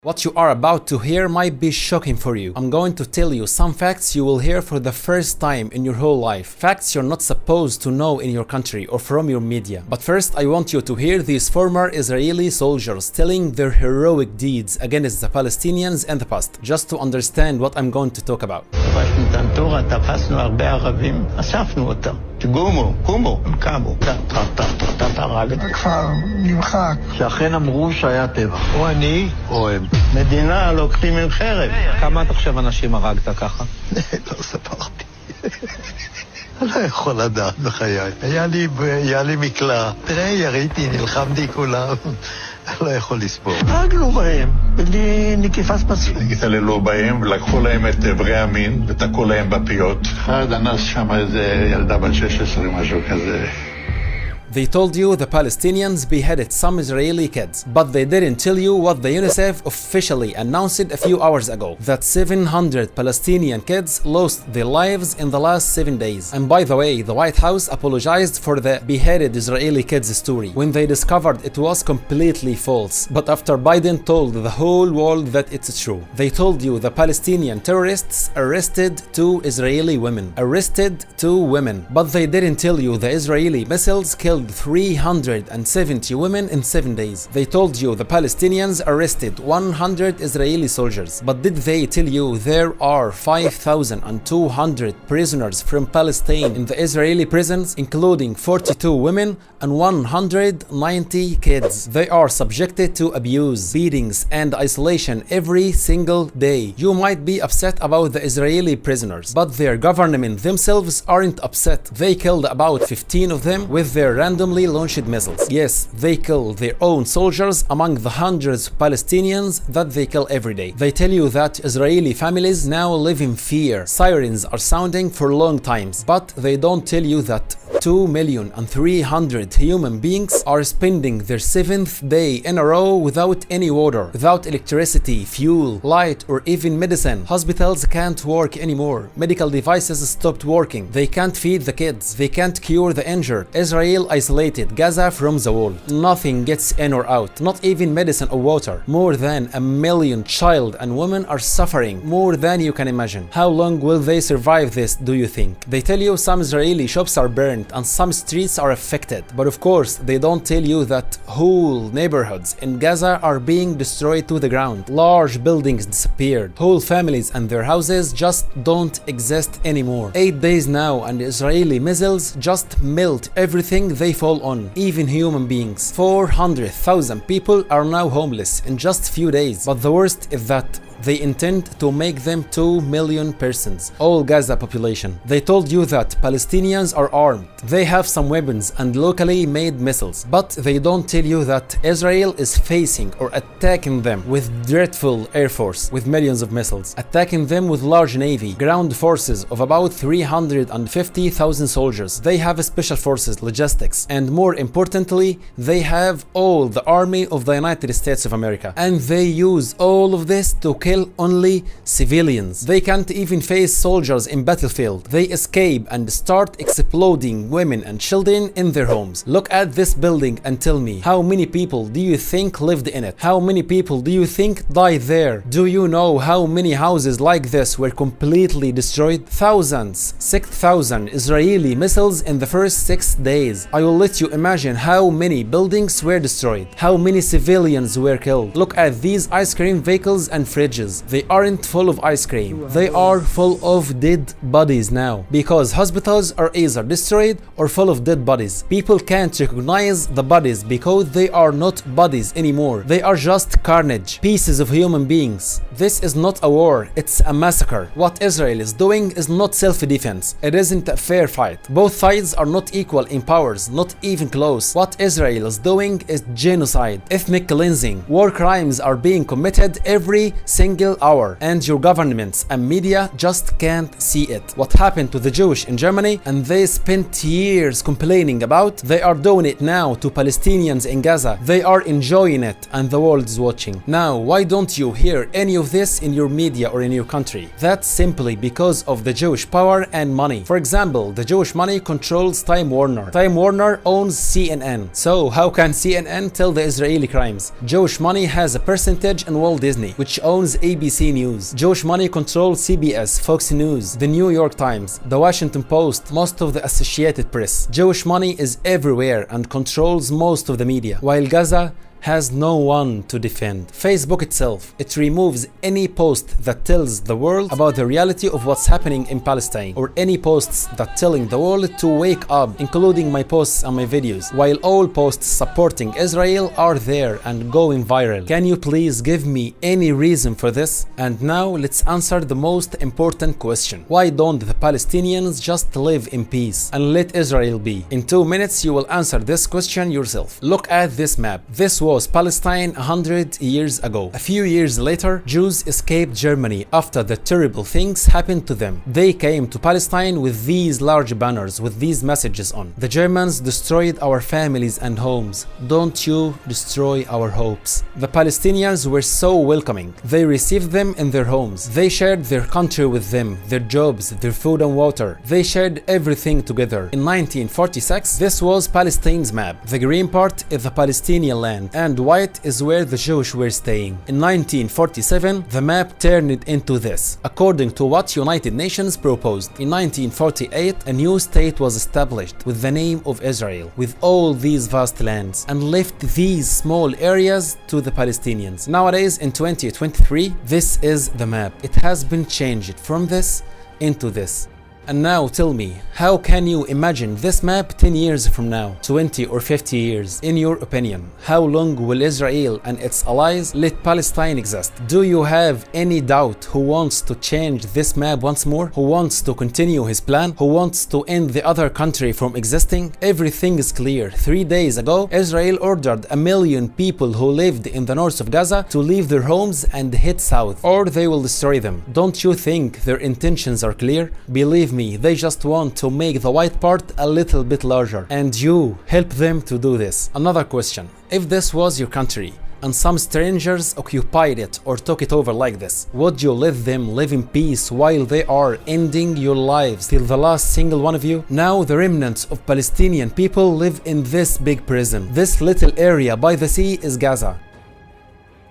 What you are about to hear might be shocking for you. I'm going to tell you some facts you will hear for the first time in your whole life. Facts you're not supposed to know in your country or from your media. But first, I want you to hear these former Israeli soldiers telling their heroic deeds against the Palestinians in the past, just to understand what I'm going to talk about. תפסנו הרבה ערבים, אספנו אותם. קומו, הם קמו. הכפר נמחק. שאכן אמרו שהיה טבח. או אני או הם. מדינה לוקחים עם חרב. כמה אתה חושב אנשים הרגת ככה? לא ספרתי. אני לא יכול לדעת בחיי. היה לי מקלע. תראה, יריתי, נלחמתי כולם. אני לא יכול לספור. הרגנו בהם, בלי נקיפה ספסית. התעללו בהם ולקחו להם את אברי המין ותקעו להם בפיות. אחד אנס שם איזה ילדה בת 16, משהו כזה. They told you the Palestinians beheaded some Israeli kids, but they didn't tell you what the UNICEF officially announced a few hours ago, that 700 Palestinian kids lost their lives in the last 7 days. And by the way, the White House apologized for the beheaded Israeli kids story when they discovered it was completely false. But after Biden told the whole world that it's true, they told you the Palestinian terrorists arrested 2 Israeli women. But they didn't tell you the Israeli missiles killed 370 women in 7 days. They told you the Palestinians arrested 100 Israeli soldiers. But did they tell you there are 5,200 prisoners from Palestine in the Israeli prisons, including 42 women and 190 kids? They are subjected to abuse, beatings, and isolation every single day. You might be upset about the Israeli prisoners, but their government themselves aren't upset. They killed about 15 of them with their randomly launched missiles. Yes, they kill their own soldiers among the hundreds of Palestinians that they kill every day. They tell you that Israeli families now live in fear. Sirens are sounding for long times, but they don't tell you that 2,300,000 human beings are spending their 7th day in a row without any water, without electricity, fuel, light, or even medicine. Hospitals can't work anymore. Medical devices stopped working. They can't feed the kids. They can't cure the injured. Israel isolated Gaza from the wall. Nothing gets in or out, not even medicine or water. More than 1 million child and women are suffering, more than you can imagine. How long will they survive this, do you think? They tell you some Israeli shops are burned and some streets are affected. But of course, they don't tell you that whole neighborhoods in Gaza are being destroyed to the ground. Large buildings disappeared. Whole families and their houses just don't exist anymore. 8 days now and Israeli missiles just melt everything they fall on, even human beings. 400,000 people are now homeless in just few days. But the worst is that they intend to make them 2 million persons, all Gaza population. They told you that Palestinians are armed. They have some weapons and locally made missiles. But they don't tell you that Israel is facing or attacking them with dreadful air force with millions of missiles, attacking them with large navy, ground forces of about 350,000 soldiers. They have special forces, logistics, and more importantly, they have all the army of the United States of America. And they use all of this to kill only civilians. They can't even face soldiers in battlefield. They escape and start exploding women and children in their homes. Look at this building and tell me, how many people do you think lived in it? How many people do you think died there? Do you know how many houses like this were completely destroyed? Thousands, 6,000 Israeli missiles in the first 6 days. I will let you imagine how many buildings were destroyed, how many civilians were killed. Look at these ice cream vehicles and fridges. They aren't full of ice cream. They are full of dead bodies now, because hospitals are either destroyed or full of dead bodies. People can't recognize the bodies because they are not bodies anymore. They are just carnage, pieces of human beings. This is not a war, it's a massacre. What Israel is doing is not self-defense. It isn't a fair fight. Both sides are not equal in powers, not even close. What Israel is doing is genocide, ethnic cleansing. War crimes are being committed every single single hour, and your governments and media just can't see it. What happened to the Jewish in Germany and they spent years complaining about, they are doing it now to Palestinians in Gaza. They are enjoying it and the world is watching. Now, why don't you hear any of this in your media or in your country? That's simply because of the Jewish power and money. For example, the Jewish money controls Time Warner. Time Warner owns CNN. So how can CNN tell the Israeli crimes? Jewish money has a percentage in Walt Disney, which owns ABC News. Jewish money controls CBS, Fox News, the New York Times, the Washington Post, most of the Associated Press. Jewish money is everywhere and controls most of the media, while Gaza has no one to defend. Facebook itself, it removes any post that tells the world about the reality of what's happening in Palestine, or any posts that telling the world to wake up, including my posts and my videos, while all posts supporting Israel are there and going viral. Can you please give me any reason for this? And now let's answer the most important question. Why don't the Palestinians just live in peace and let Israel be? In 2 minutes you will answer this question yourself. Look at this map. This was Palestine 100 years ago. A few years later, Jews escaped Germany after the terrible things happened to them. They came to Palestine with these large banners with these messages on. The Germans destroyed our families and homes. Don't you destroy our hopes. The Palestinians were so welcoming. They received them in their homes. They shared their country with them, their jobs, their food and water. They shared everything together. In 1946, this was Palestine's map. The green part is the Palestinian land, and white is where the Jewish were staying. In 1947, the map turned into this, according to what United Nations proposed. In 1948, a new state was established with the name of Israel, with all these vast lands, and left these small areas to the Palestinians. Nowadays, in 2023, this is the map. It has been changed from this into this. And now tell me, how can you imagine this map 10 years from now, 20 or 50 years? In your opinion, how long will Israel and its allies let Palestine exist? Do you have any doubt who wants to change this map once more? Who wants to continue his plan? Who wants to end the other country from existing? Everything is clear. 3 days ago, Israel ordered 1 million people who lived in the north of Gaza to leave their homes and head south, or they will destroy them. Don't you think their intentions are clear? Believe me, they just want to make the white part a little bit larger, and you help them to do this. Another question: if this was your country and some strangers occupied it or took it over like this, would you let them live in peace while they are ending your lives till the last single one of you? Now the remnants of Palestinian people live in this big prison. This little area by the sea is Gaza.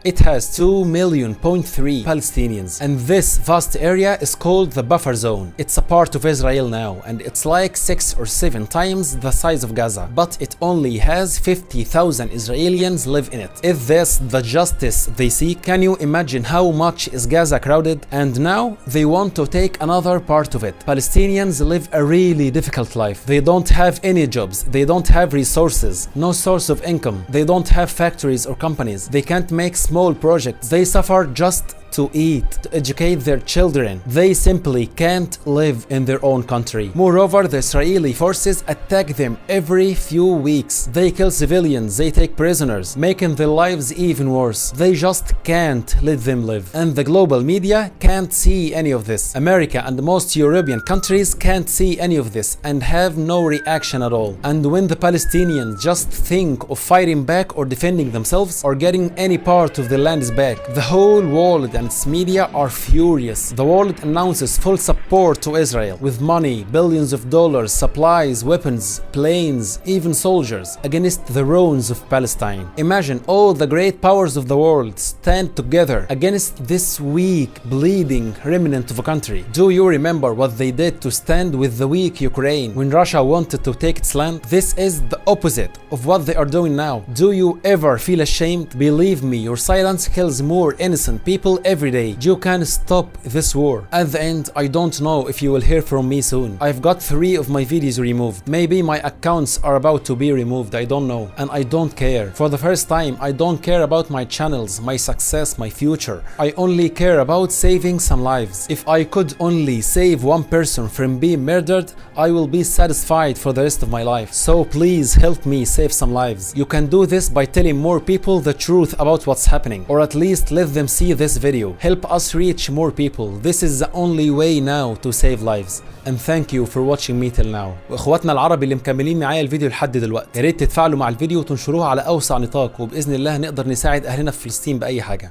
It has 2.3 million Palestinians, and this vast area is called the buffer zone. It's a part of Israel now, and it's like 6 or 7 times the size of Gaza, but it only has 50,000 Israelis live in it. Is this the justice they seek? Can you imagine how much is Gaza crowded? And now they want to take another part of it. Palestinians live a really difficult life. They don't have any jobs, they don't have resources, no source of income, they don't have factories or companies, they can't make small projects, they suffer just to eat, to educate their children. They simply can't live in their own country. Moreover, the Israeli forces attack them every few weeks. They kill civilians, they take prisoners, making their lives even worse. They just can't let them live. And the global media can't see any of this. America and most European countries can't see any of this and have no reaction at all. And when the Palestinians just think of fighting back or defending themselves or getting any part of the lands back, the whole world and its media are furious. The world announces full support to Israel with money, billions of dollars, supplies, weapons, planes, even soldiers against the ruins of Palestine. Imagine all the great powers of the world stand together against this weak, bleeding remnant of a country. Do you remember what they did to stand with the weak Ukraine when Russia wanted to take its land? This is the opposite of what they are doing now. Do you ever feel ashamed? Believe me, your silence kills more innocent people every day. You can stop this war. At the end, I don't know if you will hear from me soon. I've got 3 of my videos removed. Maybe my accounts are about to be removed, I don't know. And I don't care. For the first time, I don't care about my channels, my success, my future. I only care about saving some lives. If I could only save one person from being murdered, I will be satisfied for the rest of my life. So please help me save some lives. You can do this by telling more people the truth about what's happening, or at least let them see this video. video. Help us reach more people. This is the only way now to save lives. And thank you for watching me till now. واخواتنا العرب اللي مكملين معايا الفيديو لحد دلوقتي، يا ريت تتفاعلوا مع الفيديو وتنشروها على اوسع نطاق، وباذن الله نقدر نساعد اهلنا في فلسطين باي حاجه.